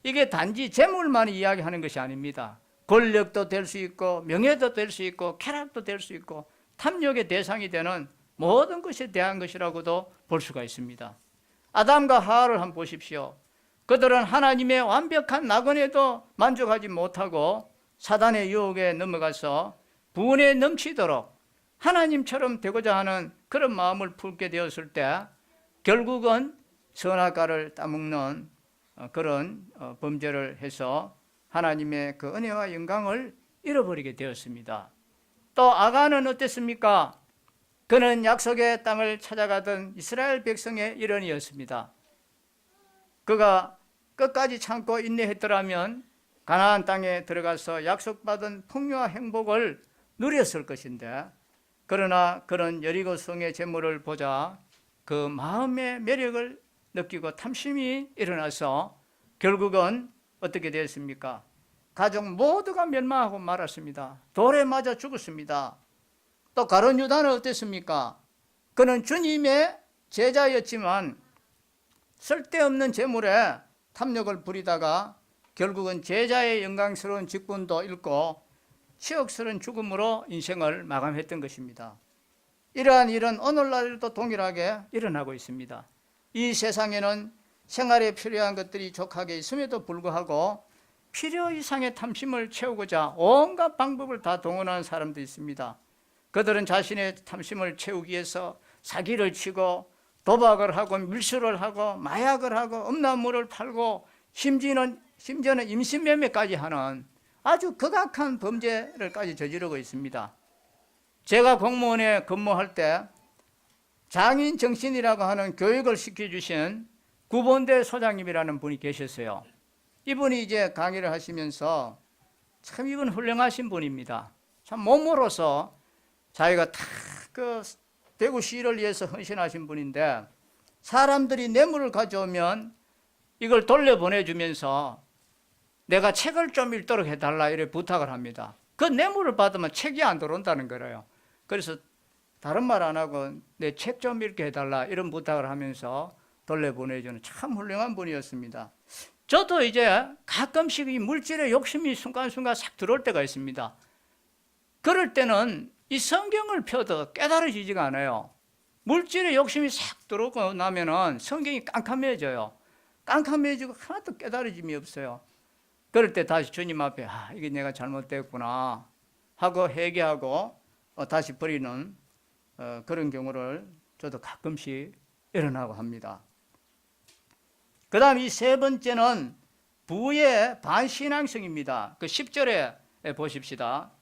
이게 단지 재물만 이야기하는 것이 아닙니다. 권력도 될 수 있고 명예도 될 수 있고 쾌락도 될 수 있고 탐욕의 대상이 되는 모든 것에 대한 것이라고도 볼 수가 있습니다. 아담과 하와를 한번 보십시오. 그들은 하나님의 완벽한 낙원에도 만족하지 못하고 사단의 유혹에 넘어가서 분에 넘치도록 하나님처럼 되고자 하는 그런 마음을 품게 되었을 때 결국은 선악과를 따먹는 그런 범죄를 해서 하나님의 그 은혜와 영광을 잃어버리게 되었습니다. 또 아간은 어땠습니까? 그는 약속의 땅을 찾아가던 이스라엘 백성의 일원이었습니다. 그가 끝까지 참고 인내했더라면 가나안 땅에 들어가서 약속받은 풍요와 행복을 누렸을 것인데, 그러나 그는 여리고 성의 재물을 보자 그 마음의 매력을 느끼고 탐심이 일어나서 결국은 어떻게 되었습니까? 가족 모두가 멸망하고 말았습니다. 돌에 맞아 죽었습니다. 또 가룟 유다는 어땠습니까? 그는 주님의 제자였지만 쓸데없는 재물에 탐욕을 부리다가 결국은 제자의 영광스러운 직분도 잃고 치욕스러운 죽음으로 인생을 마감했던 것입니다. 이러한 일은 오늘날도 동일하게 일어나고 있습니다. 이 세상에는 생활에 필요한 것들이 족하게 있음에도 불구하고 필요 이상의 탐심을 채우고자 온갖 방법을 다 동원하는 사람도 있습니다. 그들은 자신의 탐심을 채우기 위해서 사기를 치고 도박을 하고 밀수를 하고 마약을 하고 음란물을 팔고 심지어는 임신매매까지 하는 아주 극악한 범죄를까지 저지르고 있습니다. 제가 공무원에 근무할 때 장인 정신이라고 하는 교육을 시켜주신 구본대 소장님이라는 분이 계셨어요. 이분이 이제 강의를 하시면서 참 이분 훌륭하신 분입니다. 참 몸으로서 자기가 다 그 대구시를 위해서 헌신하신 분인데 사람들이 뇌물을 가져오면 이걸 돌려보내주면서 내가 책을 좀 읽도록 해달라 이렇게 부탁을 합니다. 그 뇌물을 받으면 책이 안 들어온다는 거예요. 그래서 다른 말 안 하고 내 책 좀 읽게 해달라 이런 부탁을 하면서 돌려보내주는 참 훌륭한 분이었습니다. 저도 이제 가끔씩 이 물질의 욕심이 순간순간 싹 들어올 때가 있습니다. 그럴 때는 이 성경을 펴도 깨달아지지가 않아요. 물질의 욕심이 싹 들어오고 나면은 성경이 깜깜해져요. 깜깜해지고 하나도 깨달아짐이 없어요. 그럴 때 다시 주님 앞에 이게 내가 잘못됐구나 하고 회개하고 다시 버리는 그런 경우를 저도 가끔씩 일어나고 합니다. 그 다음 이 세 번째는 부의 반신앙성입니다. 그 10절에 보십시다.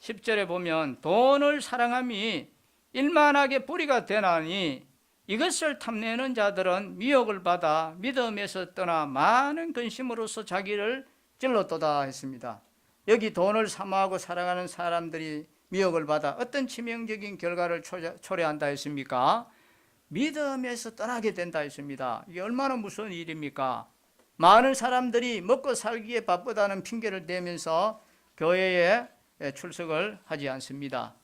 10절에 보면 돈을 사랑함이 일만하게 뿌리가 되나니 이것을 탐내는 자들은 미혹을 받아 믿음에서 떠나 많은 근심으로서 자기를 찔렀도다 했습니다. 여기 돈을 사모하고 사랑하는 사람들이 미혹을 받아 어떤 치명적인 결과를 초래한다 했습니까? 믿음에서 떠나게 된다 했습니다. 이게 얼마나 무서운 일입니까? 많은 사람들이 먹고 살기에 바쁘다는 핑계를 대면서 교회에 출석을 하지 않습니다.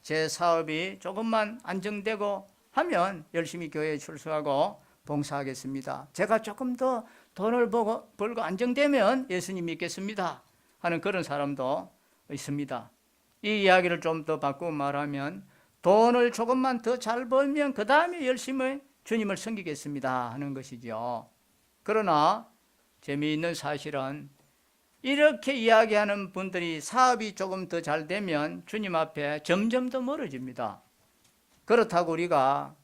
제 사업이 조금만 안정되고 하면 열심히 교회에 출석하고 봉사하겠습니다. 제가 조금 더 돈을 벌고 안정되면 예수님 믿겠습니다 하는 그런 사람도 있습니다. 이 이야기를 좀 더 바꾸고 말하면 돈을 조금만 더 잘 벌면 그 다음에 열심히 주님을 섬기겠습니다 하는 것이죠. 그러나 재미있는 사실은 이렇게 이야기하는 분들이 사업이 조금 더 잘 되면 주님 앞에 점점 더 멀어집니다. 그렇다고 우리가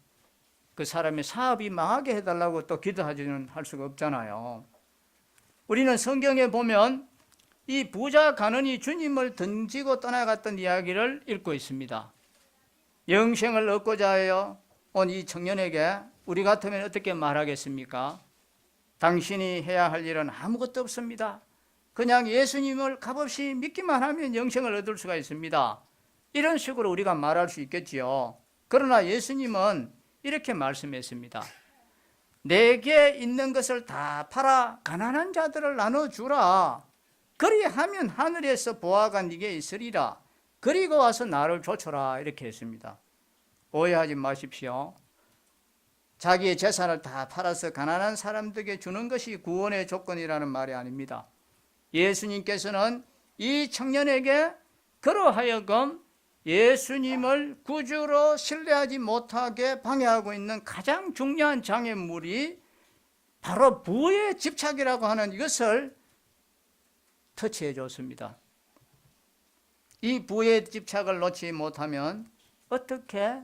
그 사람의 사업이 망하게 해달라고 또 기도하지는 할 수가 없잖아요. 우리는 성경에 보면 이 부자 가난이 주님을 던지고 떠나갔던 이야기를 읽고 있습니다. 영생을 얻고자 하여 온 이 청년에게 우리 같으면 어떻게 말하겠습니까? 당신이 해야 할 일은 아무것도 없습니다. 그냥 예수님을 값없이 믿기만 하면 영생을 얻을 수가 있습니다. 이런 식으로 우리가 말할 수 있겠지요. 그러나 예수님은 이렇게 말씀했습니다. 내게 있는 것을 다 팔아 가난한 자들을 나눠주라. 그리하면 하늘에서 보아가 네게 있으리라. 그리고 와서 나를 좇으라. 이렇게 했습니다. 오해하지 마십시오. 자기의 재산을 다 팔아서 가난한 사람들에게 주는 것이 구원의 조건이라는 말이 아닙니다. 예수님께서는 이 청년에게 그러하여금 예수님을 구주로 신뢰하지 못하게 방해하고 있는 가장 중요한 장애물이 바로 부의 집착이라고 하는 이것을 터치해 줬습니다. 이 부의 집착을 놓지 못하면 어떻게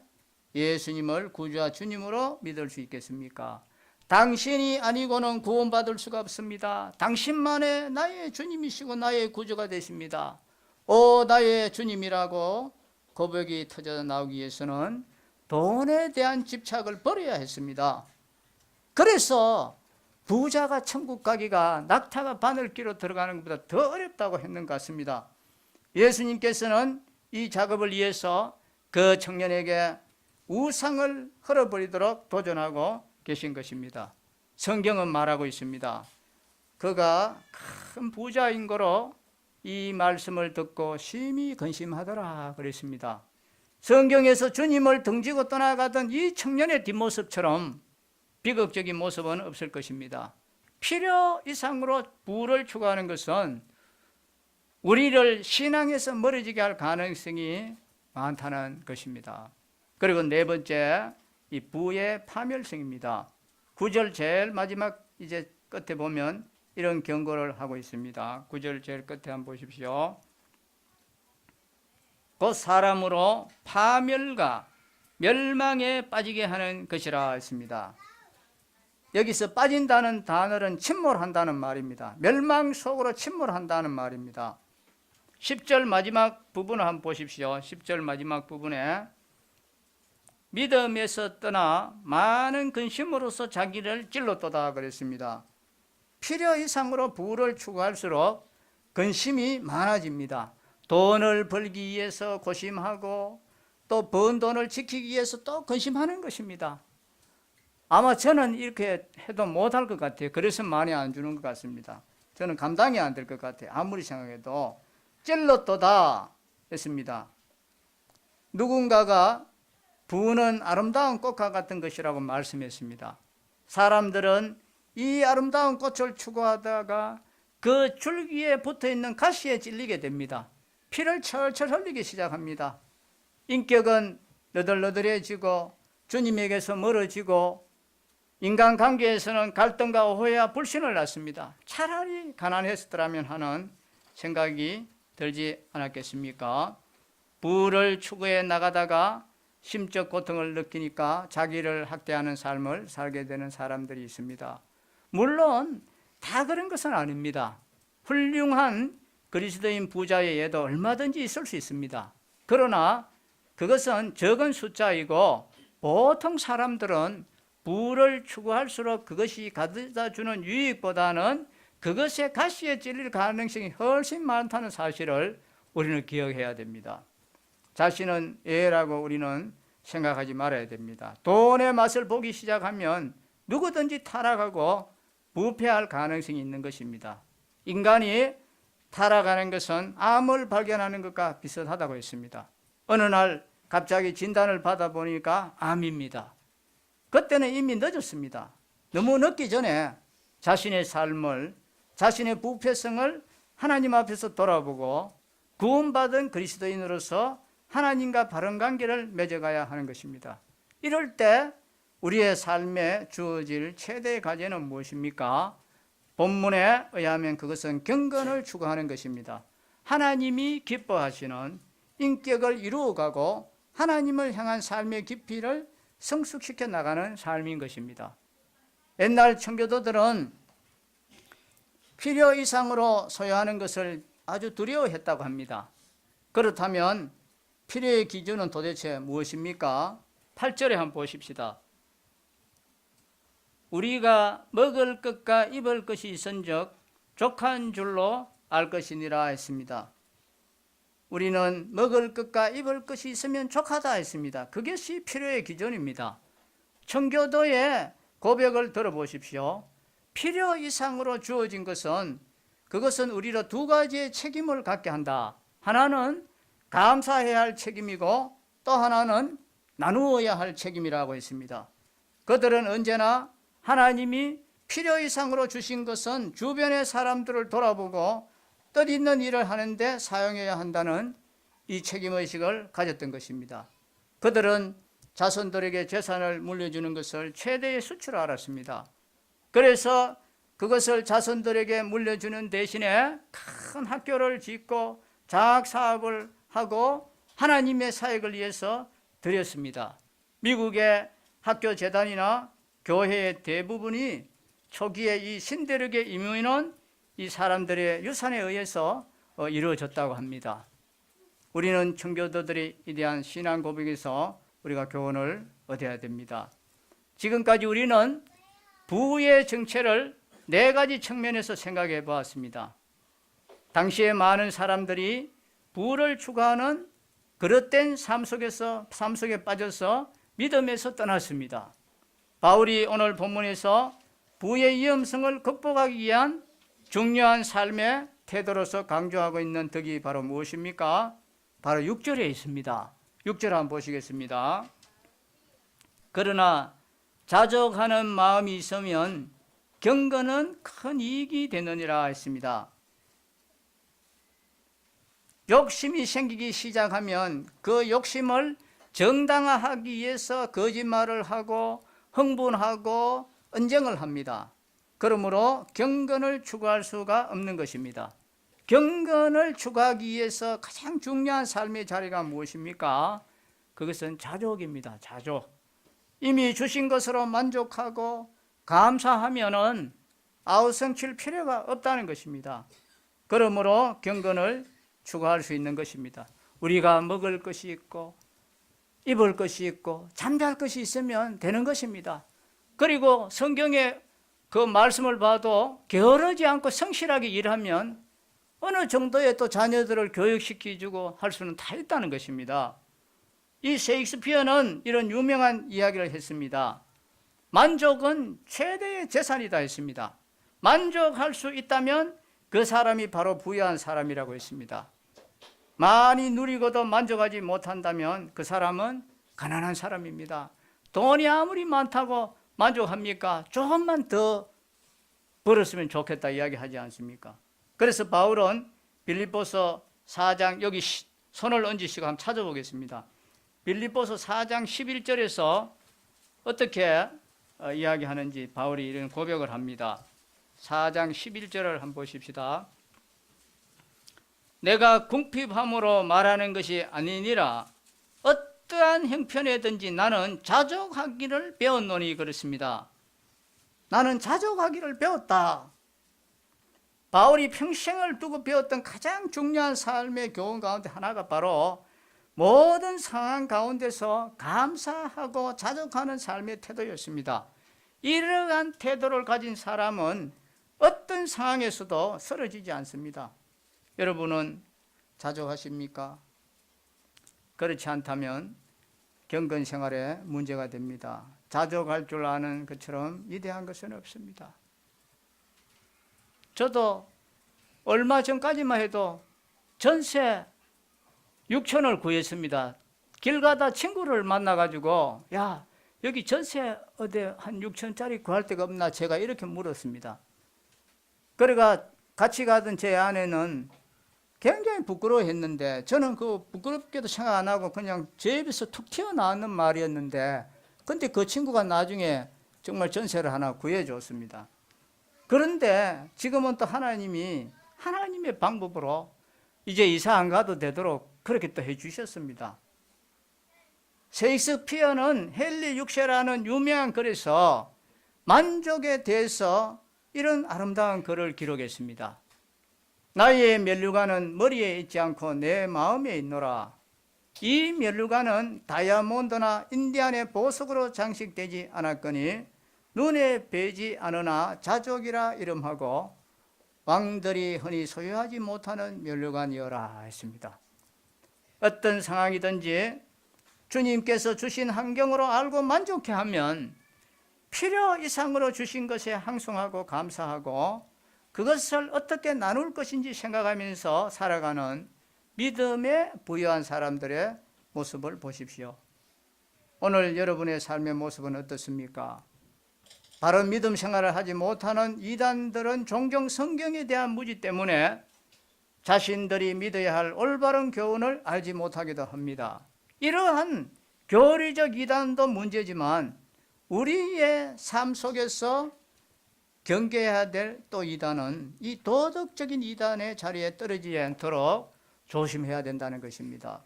예수님을 구주와 주님으로 믿을 수 있겠습니까? 당신이 아니고는 구원받을 수가 없습니다. 당신만의 나의 주님이시고 나의 구주가 되십니다. 오 나의 주님이라고 고백이 터져 나오기 위해서는 돈에 대한 집착을 버려야 했습니다. 그래서 부자가 천국 가기가 낙타가 바늘기로 들어가는 것보다 더 어렵다고 했는 것 같습니다. 예수님께서는 이 작업을 위해서 그 청년에게 우상을 헐어버리도록 도전하고 계신 것입니다. 성경은 말하고 있습니다. 그가 큰 부자인 거로 이 말씀을 듣고 심히 근심하더라 그랬습니다. 성경에서 주님을 등지고 떠나가던 이 청년의 뒷모습처럼 비극적인 모습은 없을 것입니다. 필요 이상으로 부를 추구하는 것은 우리를 신앙에서 멀어지게 할 가능성이 많다는 것입니다. 그리고 네 번째, 이 부의 파멸성입니다. 9절 제일 마지막 이제 끝에 보면 이런 경고를 하고 있습니다. 9절 제일 끝에 한번 보십시오. 곧 사람으로 파멸과 멸망에 빠지게 하는 것이라 했습니다. 여기서 빠진다는 단어는 침몰한다는 말입니다. 멸망 속으로 침몰한다는 말입니다. 10절 마지막 부분을 한번 보십시오. 10절 마지막 부분에 믿음에서 떠나 많은 근심으로서 자기를 찔렀도다 그랬습니다. 필요 이상으로 부를 추구할수록 근심이 많아집니다. 돈을 벌기 위해서 고심하고 또 번 돈을 지키기 위해서 또 근심하는 것입니다. 아마 저는 이렇게 해도 못할 것 같아요. 그래서 많이 안 주는 것 같습니다. 저는 감당이 안 될 것 같아요. 아무리 생각해도. 찔렀도다 했습니다. 누군가가 부는 아름다운 꽃과 같은 것이라고 말씀했습니다. 사람들은 이 아름다운 꽃을 추구하다가 그 줄기에 붙어있는 가시에 찔리게 됩니다. 피를 철철 흘리기 시작합니다. 인격은 너덜너덜해지고 주님에게서 멀어지고 인간관계에서는 갈등과 오해와 불신을 낳습니다. 차라리 가난했더라면 하는 생각이 들지 않았겠습니까? 부를 추구해 나가다가 심적 고통을 느끼니까 자기를 학대하는 삶을 살게 되는 사람들이 있습니다. 물론 다 그런 것은 아닙니다. 훌륭한 그리스도인 부자의 예도 얼마든지 있을 수 있습니다. 그러나 그것은 적은 숫자이고 보통 사람들은 부를 추구할수록 그것이 가져다 주는 유익보다는 그것의 가시에 찔릴 가능성이 훨씬 많다는 사실을 우리는 기억해야 됩니다. 자신은 예라고 우리는 생각하지 말아야 됩니다. 돈의 맛을 보기 시작하면 누구든지 타락하고 부패할 가능성이 있는 것입니다. 인간이 타락하는 것은 암을 발견하는 것과 비슷하다고 했습니다. 어느 날 갑자기 진단을 받아보니까 암입니다. 그때는 이미 늦었습니다. 너무 늦기 전에 자신의 삶을, 자신의 부패성을 하나님 앞에서 돌아보고 구원받은 그리스도인으로서 하나님과 바른 관계를 맺어가야 하는 것입니다. 이럴 때 우리의 삶에 주어질 최대의 과제는 무엇입니까? 본문에 의하면 그것은 경건을 추구하는 것입니다. 하나님이 기뻐하시는 인격을 이루어가고 하나님을 향한 삶의 깊이를 성숙시켜 나가는 삶인 것입니다. 옛날 청교도들은 필요 이상으로 소유하는 것을 아주 두려워했다고 합니다. 그렇다면 필요의 기준은 도대체 무엇입니까? 8절에 한번 보십시다. 우리가 먹을 것과 입을 것이 있은즉 족한 줄로 알 것이니라 했습니다. 우리는 먹을 것과 입을 것이 있으면 족하다 했습니다. 그것이 필요의 기준입니다. 청교도의 고백을 들어보십시오. 필요 이상으로 주어진 것은 그것은 우리로 두 가지의 책임을 갖게 한다. 하나는 감사해야 할 책임이고 또 하나는 나누어야 할 책임이라고 했습니다. 그들은 언제나 하나님이 필요 이상으로 주신 것은 주변의 사람들을 돌아보고 뜻있는 일을 하는데 사용해야 한다는 이 책임의식을 가졌던 것입니다. 그들은 자손들에게 재산을 물려주는 것을 최대의 수치로 알았습니다. 그래서 그것을 자손들에게 물려주는 대신에 큰 학교를 짓고 장학사업을 하고 하나님의 사역을 위해서 드렸습니다. 미국의 학교 재단이나 교회의 대부분이 초기에 이 신대륙의 이민은 이 사람들의 유산에 의해서 이루어졌다고 합니다. 우리는 청교도들의 이대한 신앙 고백에서 우리가 교훈을 얻어야 됩니다. 지금까지 우리는 부의 정체를 네 가지 측면에서 생각해 보았습니다. 당시에 많은 사람들이 부를 추구하는 그릇된 삶 속에 빠져서 믿음에서 떠났습니다. 바울이 오늘 본문에서 부의 위험성을 극복하기 위한 중요한 삶의 태도로서 강조하고 있는 덕이 바로 무엇입니까? 바로 6절에 있습니다. 6절 한번 보시겠습니다. 그러나 자족하는 마음이 있으면 경건은 큰 이익이 되느니라 했습니다. 욕심이 생기기 시작하면 그 욕심을 정당화하기 위해서 거짓말을 하고 흥분하고 언쟁을 합니다. 그러므로 경건을 추구할 수가 없는 것입니다. 경건을 추구하기 위해서 가장 중요한 삶의 자리가 무엇입니까? 그것은 자족입니다. 자족. 이미 주신 것으로 만족하고 감사하면은 아우성칠 필요가 없다는 것입니다. 그러므로 경건을 추구할 수 있는 것입니다. 우리가 먹을 것이 있고 입을 것이 있고 잠잘 것이 있으면 되는 것입니다. 그리고 성경의 그 말씀을 봐도 게으르지 않고 성실하게 일하면 어느 정도의 또 자녀들을 교육시켜주고 할 수는 다 있다는 것입니다. 이 셰익스피어는 이런 유명한 이야기를 했습니다. 만족은 최대의 재산이다 했습니다. 만족할 수 있다면 그 사람이 바로 부유한 사람이라고 했습니다. 많이 누리고도 만족하지 못한다면 그 사람은 가난한 사람입니다. 돈이 아무리 많다고 만족합니까? 조금만 더 벌었으면 좋겠다 이야기하지 않습니까? 그래서 바울은 빌립보서 4장, 여기 손을 얹으시고 한번 찾아보겠습니다. 빌립보서 4장 11절에서 어떻게 이야기하는지 바울이 이런 고백을 합니다. 4장 11절을 한번 보십시다. 내가 궁핍함으로 말하는 것이 아니니라. 어떠한 형편에든지 나는 자족하기를 배웠노니 그렇습니다. 나는 자족하기를 배웠다. 바울이 평생을 두고 배웠던 가장 중요한 삶의 교훈 가운데 하나가 바로 모든 상황 가운데서 감사하고 자족하는 삶의 태도였습니다. 이러한 태도를 가진 사람은 어떤 상황에서도 쓰러지지 않습니다. 여러분은 자족하십니까? 그렇지 않다면 경건 생활에 문제가 됩니다. 자족할 줄 아는 것처럼 위대한 것은 없습니다. 저도 얼마 전까지만 해도 전세 6천을 구했습니다. 길 가다 친구를 만나가지고 야 여기 전세 어디 한 6천짜리 구할 데가 없나 제가 이렇게 물었습니다. 그러니까 같이 가던 제 아내는 굉장히 부끄러워했는데 저는 그 부끄럽게도 생각 안 하고 그냥 제 입에서 툭 튀어나오는 말이었는데 근데 그 친구가 나중에 정말 전세를 하나 구해줬습니다. 그런데 지금은 또 하나님이 하나님의 방법으로 이제 이사 안 가도 되도록 그렇게 또 해주셨습니다. 셰익스피어는 헨리 6세라는 유명한 글에서 만족에 대해서 이런 아름다운 글을 기록했습니다. 나의 면류관은 머리에 있지 않고 내 마음에 있노라. 이 면류관은 다이아몬드나 인디안의 보석으로 장식되지 않았거니 눈에 뵈지 않으나 자족이라 이름하고 왕들이 흔히 소유하지 못하는 면류관이어라 했습니다. 어떤 상황이든지 주님께서 주신 환경으로 알고 만족해하면 필요 이상으로 주신 것에 항송하고 감사하고 그것을 어떻게 나눌 것인지 생각하면서 살아가는 믿음의 부유한 사람들의 모습을 보십시오. 오늘 여러분의 삶의 모습은 어떻습니까? 바른 믿음 생활을 하지 못하는 이단들은 종종 성경에 대한 무지 때문에 자신들이 믿어야 할 올바른 교훈을 알지 못하기도 합니다. 이러한 교리적 이단도 문제지만 우리의 삶 속에서 경계해야 될 또 이단은 이 도덕적인 이단의 자리에 떨어지지 않도록 조심해야 된다는 것입니다.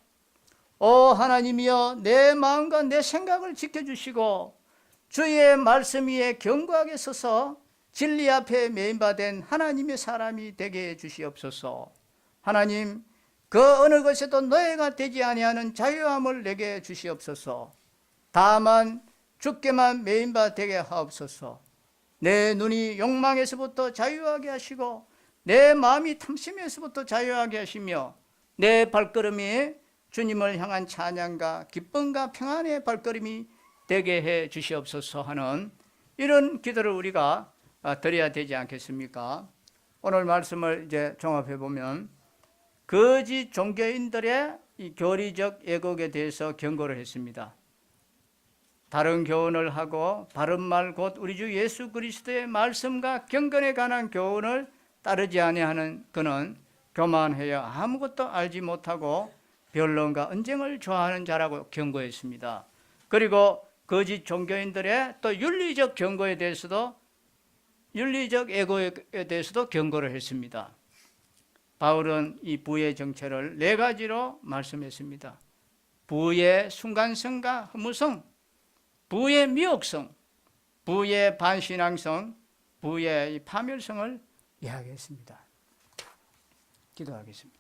오 하나님이여 내 마음과 내 생각을 지켜주시고 주의 말씀 위에 견고하게 서서 진리 앞에 메인바된 하나님의 사람이 되게 해주시옵소서. 하나님 그 어느 것에도 노예가 되지 아니하는 자유함을 내게 주시옵소서. 다만 주께만 메인바 되게 하옵소서. 내 눈이 욕망에서부터 자유하게 하시고 내 마음이 탐심에서부터 자유하게 하시며 내 발걸음이 주님을 향한 찬양과 기쁨과 평안의 발걸음이 되게 해 주시옵소서 하는 이런 기도를 우리가 드려야 되지 않겠습니까? 오늘 말씀을 이제 종합해 보면 거짓 종교인들의 이 교리적 왜곡에 대해서 경고를 했습니다. 다른 교훈을 하고 바른 말 곧 우리 주 예수 그리스도의 말씀과 경건에 관한 교훈을 따르지 아니하는 그는 교만하여 아무것도 알지 못하고 변론과 언쟁을 좋아하는 자라고 경고했습니다. 그리고 거짓 종교인들의 또 윤리적 경고에 대해서도 윤리적 애고에 대해서도 경고를 했습니다. 바울은 이 부의 정체를 4가지로 말씀했습니다. 부의 순간성과 허무성, 부의 미혹성, 부의 반신앙성, 부의 파멸성을 이야기했습니다. 기도하겠습니다.